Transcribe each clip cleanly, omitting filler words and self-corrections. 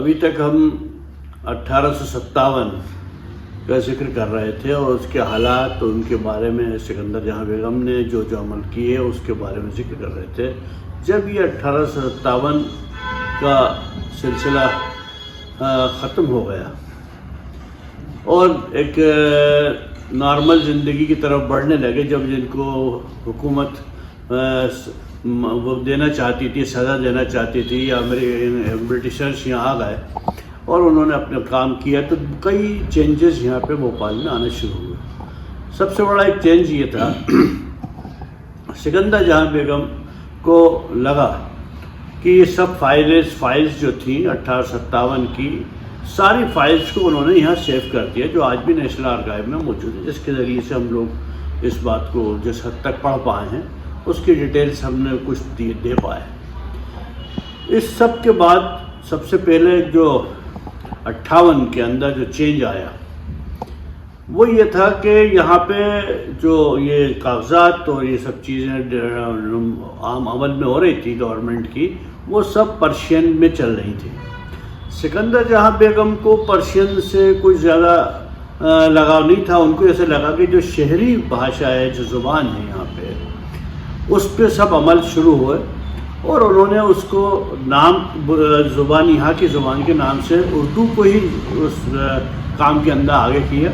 अभी तक हम 1857 का जिक्र कर रहे थे और उसके हालात तो उनके बारे में सिकंदर जहां बेगम ने जो जो अमल किए उसके बारे में जिक्र कर रहे थे। जब ये 1857 का सिलसिला ख़त्म हो गया और एक नॉर्मल ज़िंदगी की तरफ बढ़ने लगे, जब जिनको हुकूमत वो देना चाहती थी, सज़ा देना चाहती थी, या मेरे ब्रिटिशर्स यहाँ आ गए और उन्होंने अपना काम किया, तो कई चेंजेस यहाँ पे भोपाल में आने शुरू हुए। सबसे बड़ा एक चेंज ये था, सिकंदर जहां बेगम को लगा कि ये सब फाइल्स जो थी 1857 की, सारी फाइल्स को उन्होंने यहाँ सेव कर दिया, जो आज भी नेशनल आर्काइव में मौजूद है, जिसके ज़रिए से हम लोग इस बात को जिस हद तक पढ़ पाए हैं उसकी डिटेल्स हमने कुछ दे पाए। इस सब के बाद सबसे पहले जो 58 के अंदर जो चेंज आया वो ये था कि यहाँ पे जो ये कागजात और ये सब चीज़ें आम अमल में हो रही थी गवर्नमेंट की, वो सब पर्शियन में चल रही थी। सिकंदर जहां बेगम को पर्शियन से कुछ ज़्यादा लगाव नहीं था। उनको ऐसे लगा कि जो शहरी भाषा है, जो ज़ुबान है यहाँ पे, उस पर सब अमल शुरू हुए और उन्होंने उसको नाम ज़ुबान, यहाँ की ज़ुबान के नाम से उर्दू को ही उस काम के अंदर आगे किया।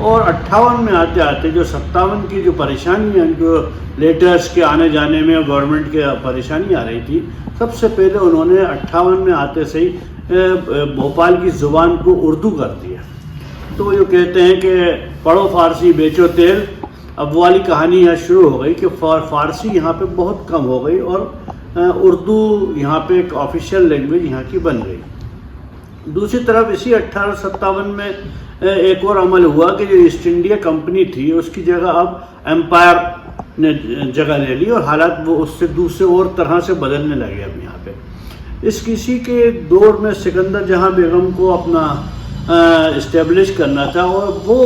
और 58 में आते आते जो 57 की जो परेशानी है, उनको लेटर्स के आने जाने में गवर्नमेंट के परेशानी आ रही थी, सबसे पहले उन्होंने 58 में आते से ही भोपाल की ज़ुबान को उर्दू कर दिया। तो जो कहते हैं कि पढ़ो फ़ारसी बेचो तेल, अब वाली कहानी यहाँ शुरू हो गई कि फ़ारसी यहाँ पे बहुत कम हो गई और उर्दू यहाँ पे एक ऑफिशियल लैंग्वेज यहाँ की बन गई। दूसरी तरफ इसी 1857 में एक और अमल हुआ कि जो ईस्ट इंडिया कंपनी थी उसकी जगह अब एम्पायर ने जगह ले ली और हालात वो उससे दूसरे और तरह से बदलने लगे अब यहाँ पे। इसी के दौर में सिकंदर जहां बेगम को अपना इस्टेब्लिश करना था और वो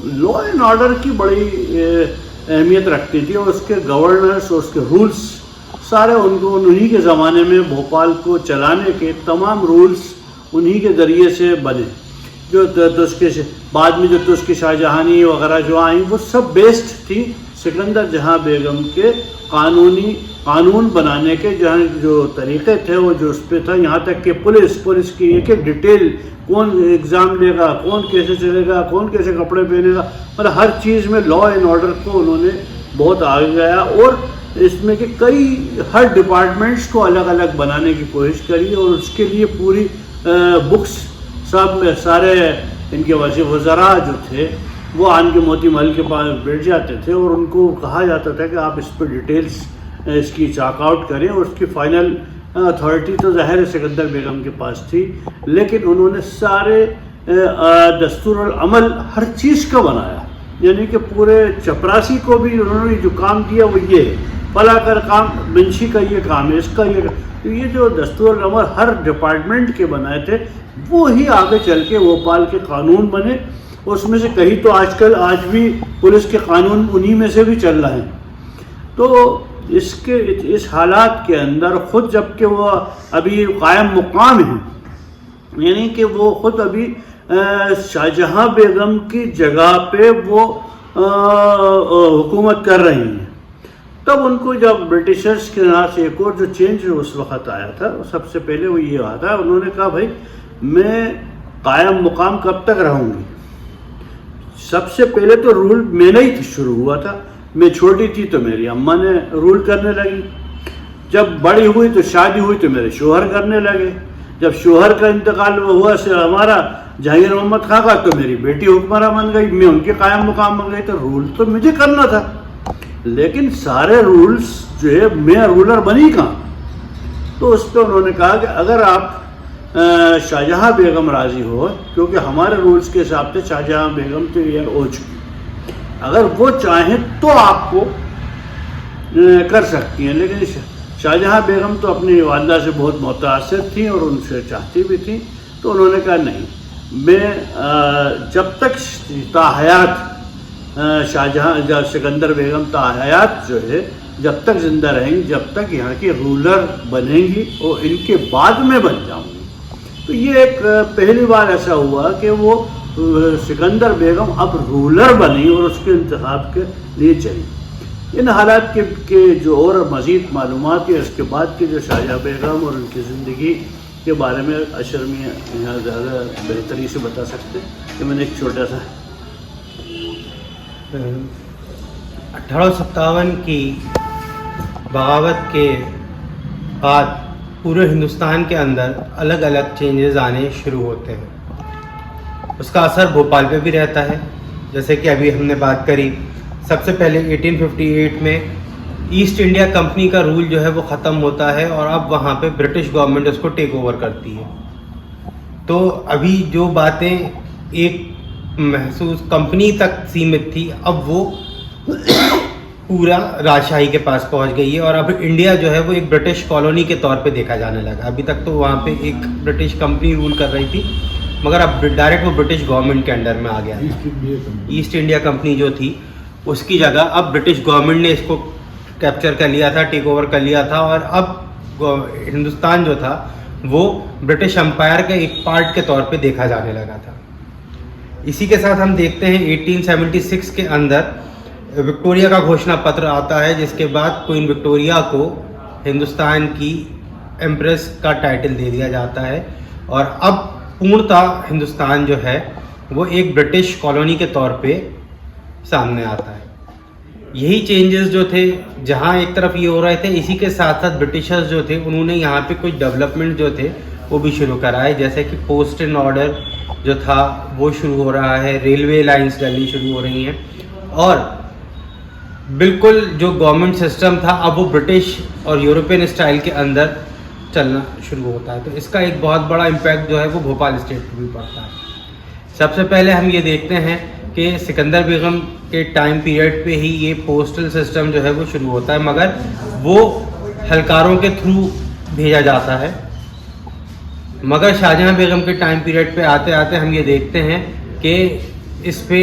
लॉ एंड ऑर्डर की बड़ी अहमियत रखती थी और उसके गवर्नर्स और उसके रूल्स सारे उन्हीं के ज़माने में भोपाल को चलाने के तमाम रूल्स उन्हीं के ज़रिए से बने। जो उसके बाद में जो उसकी शाहजहानी वगैरह जो आई, वो सब बेस्ड थी सिकंदर जहां बेगम के कानून बनाने के जहाँ जो तरीक़े थे वो जो उस पर था। यहाँ तक कि पुलिस की एक एक डिटेल, कौन एग्ज़ाम लेगा, कौन कैसे चलेगा, कौन कैसे कपड़े पहनेगा, मतलब हर चीज़ में लॉ एंड ऑर्डर को उन्होंने बहुत आगे गया और इसमें कि हर डिपार्टमेंट्स को अलग अलग बनाने की कोशिश करी और उसके लिए पूरी बुक्स सब में सारे इनके वज़रा जो थे वो आन के मोती महल के पास बैठ जाते थे और उनको कहा जाता था कि आप इस पर डिटेल्स इसकी चॉकआउट करें और उसकी फाइनल अथॉरिटी तो ज़ाहिर सिकंदर बेगम के पास थी, लेकिन उन्होंने सारे दस्तूर और अमल हर चीज़ का बनाया। यानी कि पूरे चपरासी को भी उन्होंने जो काम दिया वो ये है, फला कर काम, मुंशी का ये काम है, इसका ये, तो ये जो दस्तूर और अमल हर डिपार्टमेंट के बनाए थे वो ही आगे चल के भोपाल के कानून बने। उसमें से कहीं तो आज भी पुलिस के कानून उन्हीं में से भी चल रहे हैं। तो इस हालात के अंदर खुद जबकि वो अभी कायम मुकाम है, यानी कि वो खुद अभी शाहजहां बेगम की जगह पे वो हुकूमत कर रही हैं, तब उनको जब ब्रिटिशर्स के यहाँ से एक और जो चेंज उस वक़्त आया था, सबसे पहले वो ये आया था, उन्होंने कहा भाई मैं कायम मुकाम कब तक रहूँगी। सबसे पहले तो रूल मेरा ही शुरू हुआ था। मैं छोटी थी तो मेरी अम्मा ने रूल करने लगी, जब बड़ी हुई तो शादी हुई तो मेरे शोहर करने लगे, जब शोहर का इंतकाल हुआ से हमारा जहांगीर मोहम्मद खां का, तो मेरी बेटी हुक्मरान बन गई, मैं उनके कायम मुकाम बन गई। तो रूल तो मुझे करना था, लेकिन सारे रूल्स जो है मैं रूलर बनी कहाँ। तो उस पर उन्होंने कहा कि अगर आप शाहजहां बेगम राज़ी हो, क्योंकि हमारे रूल्स के हिसाब से शाहजहां बेगम तो ईयर हो चुकी, अगर वो चाहें तो आपको कर सकती हैं। लेकिन शाहजहां बेगम तो अपनी वालिदा से बहुत मुतासिर थी और उनसे चाहती भी थी, तो उन्होंने कहा नहीं, मैं जब तक ताहयात शाहजहां सिकंदर बेगम ताहयात जो है जब तक ज़िंदा रहेंगी, जब तक यहाँ की रूलर बनेंगी और इनके बाद में बन जाऊँगी। तो ये एक पहली बार ऐसा हुआ कि वो सिकंदर बेगम अब रूलर बनी और उसके इंतखाब के लिए चली। इन हालात के जो और मज़ीद मालूमात है इसके बाद की जो शाहजहाँ बेगम और उनकी ज़िंदगी के बारे में अशर मियाँ यहाँ ज़्यादा बेहतरी से बता सकते हैं कि मैंने एक छोटा सा 1857 की बगावत के बाद पूरे हिंदुस्तान के अंदर अलग अलग चेंजेस आने शुरू होते हैं। उसका असर भोपाल पे भी रहता है। जैसे कि अभी हमने बात करी, सबसे पहले 1858 में ईस्ट इंडिया कंपनी का रूल जो है वो ख़त्म होता है और अब वहाँ पे ब्रिटिश गवर्नमेंट उसको टेक ओवर करती है। तो अभी जो बातें एक महसूस कंपनी तक सीमित थी, अब वो पूरा राजशाही के पास पहुंच गई है और अब इंडिया जो है वो एक ब्रिटिश कॉलोनी के तौर पे देखा जाने लगा। अभी तक तो वहाँ पे एक ब्रिटिश कंपनी रूल कर रही थी, मगर अब डायरेक्ट वो ब्रिटिश गवर्नमेंट के अंडर में आ गया। ईस्ट इंडिया कंपनी जो थी उसकी जगह अब ब्रिटिश गवर्नमेंट ने इसको कैप्चर कर लिया था, टेक ओवर कर लिया था और अब हिंदुस्तान जो था वो ब्रिटिश एम्पायर के एक पार्ट के तौर पे देखा जाने लगा था। इसी के साथ हम देखते हैं 1876 के अंदर विक्टोरिया का घोषणा पत्र आता है, जिसके बाद क्वीन विक्टोरिया को हिंदुस्तान की एम्प्रेस का टाइटल दे दिया जाता है और अब पूर्णतः हिंदुस्तान जो है वो एक ब्रिटिश कॉलोनी के तौर पे सामने आता है। यही चेंजेस जो थे, जहाँ एक तरफ ये हो रहे थे, इसी के साथ साथ ब्रिटिशर्स जो थे उन्होंने यहाँ पे कुछ डेवलपमेंट जो थे वो भी शुरू कराए। जैसे कि पोस्ट एंड ऑर्डर जो था वो शुरू हो रहा है, रेलवे लाइंस डलनी शुरू हो रही हैं और बिल्कुल जो गवर्नमेंट सिस्टम था अब वो ब्रिटिश और यूरोपियन स्टाइल के अंदर चलना शुरू होता है। तो इसका एक बहुत बड़ा इम्पैक्ट जो है वो भोपाल स्टेट पर भी पड़ता है। सबसे पहले हम ये देखते हैं कि सिकंदर बेगम के टाइम पीरियड पे ही ये पोस्टल सिस्टम जो है वो शुरू होता है, मगर वो हलकारों के थ्रू भेजा जाता है। मगर शाहजहाँ बेगम के टाइम पीरियड पे आते आते हम ये देखते हैं कि इस पे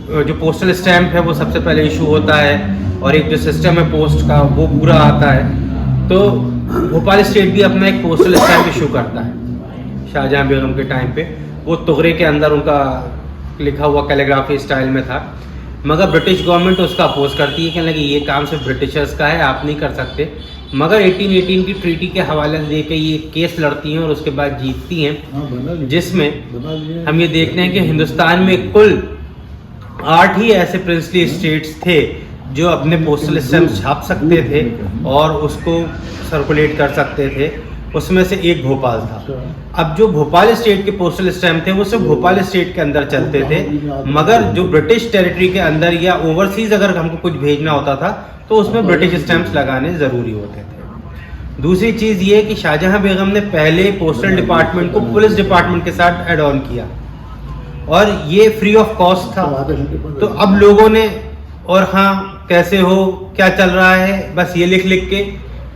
जो पोस्टल स्टैम्प है वो सबसे पहले इशू होता है और एक जो सिस्टम है पोस्ट का वो पूरा आता है। तो भोपाल स्टेट भी अपना एक पोस्टल स्टैम्प इशू करता है शाहजहाँ बेगम के टाइम पे। वो तुगरे के अंदर उनका लिखा हुआ कैलीग्राफी स्टाइल में था, मगर ब्रिटिश गवर्नमेंट उसका अपोज करती है, कहने लगी ये काम सिर्फ ब्रिटिशर्स का है, आप नहीं कर सकते। मगर 1818 की ट्रीटी के हवाले से देकर ये केस लड़ती हैं और उसके बाद जीतती हैं, जिसमें हम ये देखते हैं कि हिंदुस्तान में कुल 8 ही ऐसे प्रिंसली स्टेट्स थे जो अपने पोस्टल स्टैम्प छाप सकते थे और उसको सर्कुलेट कर सकते थे। उसमें से एक भोपाल था। अब जो भोपाल स्टेट के पोस्टल स्टैम्प थे वो सिर्फ भोपाल स्टेट के अंदर चलते थे, मगर जो ब्रिटिश टेरिटरी के अंदर या ओवरसीज अगर हमको कुछ भेजना होता था तो उसमें ब्रिटिश स्टैम्प्स लगाने ज़रूरी होते थे। दूसरी चीज़ ये कि शाहजहाँ बेगम ने पहले पोस्टल डिपार्टमेंट को पुलिस डिपार्टमेंट के साथ एड ऑन किया और ये फ्री ऑफ कॉस्ट था। तो अब लोगों ने और हाँ कैसे हो, क्या चल रहा है, बस ये लिख लिख के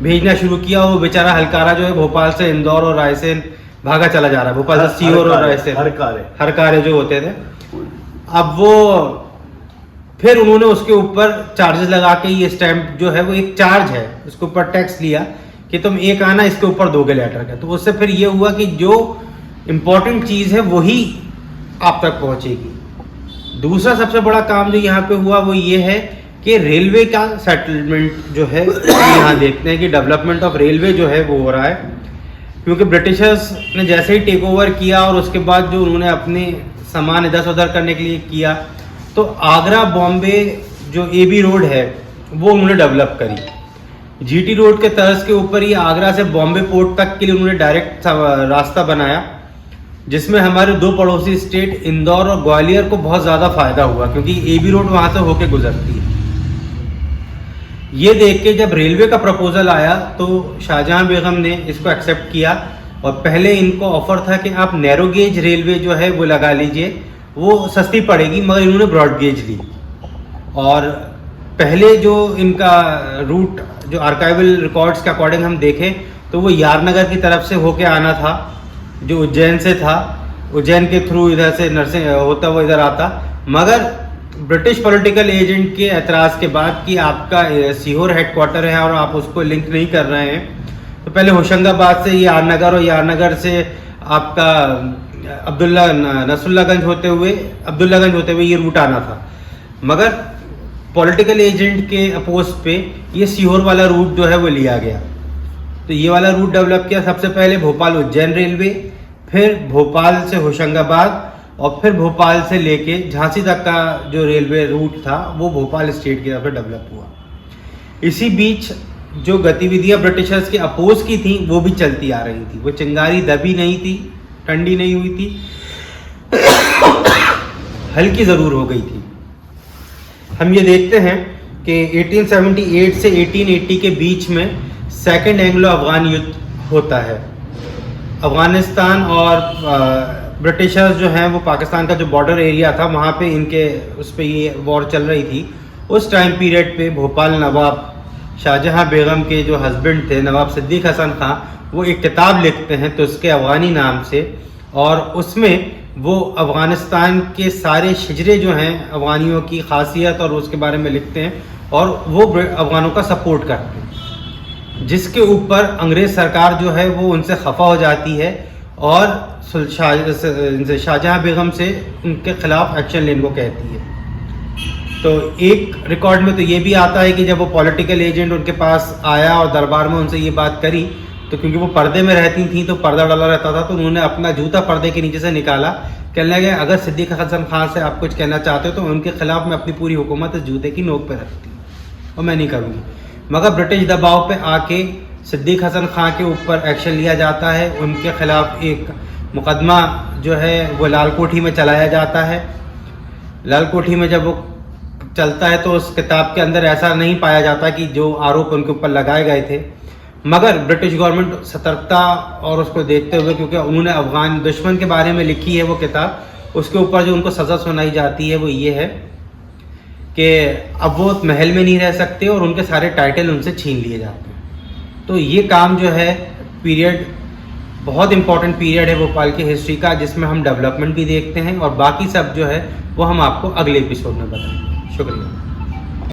भेजना शुरू किया। वो बेचारा हलकारा जो है भोपाल से इंदौर और रायसेन भागा चला जा रहा है, भोपाल से सीहोर और रायसेन हरकारे जो होते थे। अब वो फिर उन्होंने उसके ऊपर चार्जेस लगा के ये स्टैम्प जो है वो एक चार्ज है, उसके ऊपर टैक्स लिया कि तुम एक आना इसके ऊपर दोगे लेटर का। तो उससे फिर ये हुआ कि जो इम्पोर्टेंट चीज़ है वही आप तक पहुंचेगी। दूसरा सबसे बड़ा काम जो यहाँ पे हुआ वो ये है कि रेलवे का सेटलमेंट जो है यहाँ देखते हैं कि डेवलपमेंट ऑफ रेलवे जो है वो हो रहा है, क्योंकि ब्रिटिशर्स ने जैसे ही टेक ओवर किया और उसके बाद जो उन्होंने अपने सामान इधर से उधर करने के लिए किया, तो आगरा बॉम्बे जो AB रोड है वो उन्होंने डेवलप करी। GT रोड के तर्ज के ऊपर ही आगरा से बॉम्बे पोर्ट तक के लिए उन्होंने डायरेक्ट रास्ता बनाया, जिसमें हमारे दो पड़ोसी स्टेट इंदौर और ग्वालियर को बहुत ज़्यादा फायदा हुआ, क्योंकि AB रोड वहाँ से होके गुजरती है। ये देख के जब रेलवे का प्रपोजल आया तो शाहजहाँ बेगम ने इसको एक्सेप्ट किया और पहले इनको ऑफर था कि आप नैरो गेज रेलवे जो है वो लगा लीजिए, वो सस्ती पड़ेगी, मगर इन्होंने ब्रॉड गेज ली। और पहले जो इनका रूट जो आर्काइवल रिकॉर्ड्स के अकॉर्डिंग हम देखें तो वो यारनगर की तरफ से होके आना था, जो उज्जैन से था, उज्जैन के थ्रू इधर से नरसिंह होता हुआ इधर आता। मगर ब्रिटिश पॉलिटिकल एजेंट के एतराज़ के बाद कि आपका सीहोर हेडक्वार्टर है और आप उसको लिंक नहीं कर रहे हैं, तो पहले होशंगाबाद से यारनगर और यारनगर से आपका नसरुल्लागंज होते हुए ये रूट आना था, मगर पॉलिटिकल एजेंट के अपोज पे ये सीहोर वाला रूट जो है वो लिया गया। तो ये वाला रूट डेवलप किया सबसे पहले भोपाल उज्जैन रेलवे, फिर भोपाल से होशंगाबाद और फिर भोपाल से लेके झांसी तक का जो रेलवे रूट था वो भोपाल स्टेट की तरफ से डेवलप हुआ। इसी बीच जो गतिविधियां ब्रिटिशर्स के अपोज की थी वो भी चलती आ रही थी। वो चिंगारी दबी नहीं थी, ठंडी नहीं हुई थी, हल्की ज़रूर हो गई थी। हम ये देखते हैं कि 1878 से 1880 के बीच में सेकेंड एंग्लो अफगान युद्ध होता है। अफगानिस्तान और ब्रिटिशर्स जो हैं वो पाकिस्तान का जो बॉर्डर एरिया था वहाँ पे इनके उस पर ये वॉर चल रही थी। उस टाइम पीरियड पे भोपाल नवाब शाहजहां बेगम के जो हस्बैंड थे नवाब सिद्दीक हसन खां, वो एक किताब लिखते हैं तो उसके अफगानी नाम से, और उसमें वो अफ़गानिस्तान के सारे शिजरे जो हैं अफ़गानियों की खासियत और उसके बारे में लिखते हैं और वो अफ़गानों का सपोर्ट करते हैं, जिसके ऊपर अंग्रेज़ सरकार जो है वो उनसे खफा हो जाती है और शाहजहां बेगम से उनके खिलाफ एक्शन लेने को कहती है। तो एक रिकॉर्ड में तो ये भी आता है कि जब वो पॉलिटिकल एजेंट उनके पास आया और दरबार में उनसे ये बात करी, तो क्योंकि वो पर्दे में रहती थी तो पर्दा डाला रहता था, तो उन्होंने अपना जूता पर्दे के नीचे से निकाला, कहने लगे अगर सिद्दीक हसन खान से आप कुछ कहना चाहते हो तो उनके खिलाफ मैं अपनी पूरी हुकूमत इस जूते की नोक पे रखती हूँ और मैं नहीं करूँगी। मगर ब्रिटिश दबाव पे आके सिद्दीक हसन खान के ऊपर एक्शन लिया जाता है। उनके खिलाफ एक मुकदमा जो है वो लाल कोठी में चलाया जाता है। लाल कोठी में जब वो चलता है तो उस किताब के अंदर ऐसा नहीं पाया जाता कि जो आरोप उनके ऊपर लगाए गए थे, मगर ब्रिटिश गवर्नमेंट सतर्कता और उसको देखते हुए, क्योंकि उन्होंने अफगान दुश्मन के बारे में लिखी है वो किताब, उसके ऊपर जो उनको सज़ा सुनाई जाती है वो ये है कि अब वो महल में नहीं रह सकते और उनके सारे टाइटल उनसे छीन लिए जाते हैं। तो ये काम जो है पीरियड बहुत इंपॉर्टेंट पीरियड है भोपाल की हिस्ट्री का, जिसमें हम डेवलपमेंट भी देखते हैं और बाकी सब जो है वो हम आपको अगले एपिसोड में बताएंगे। शुक्रिया।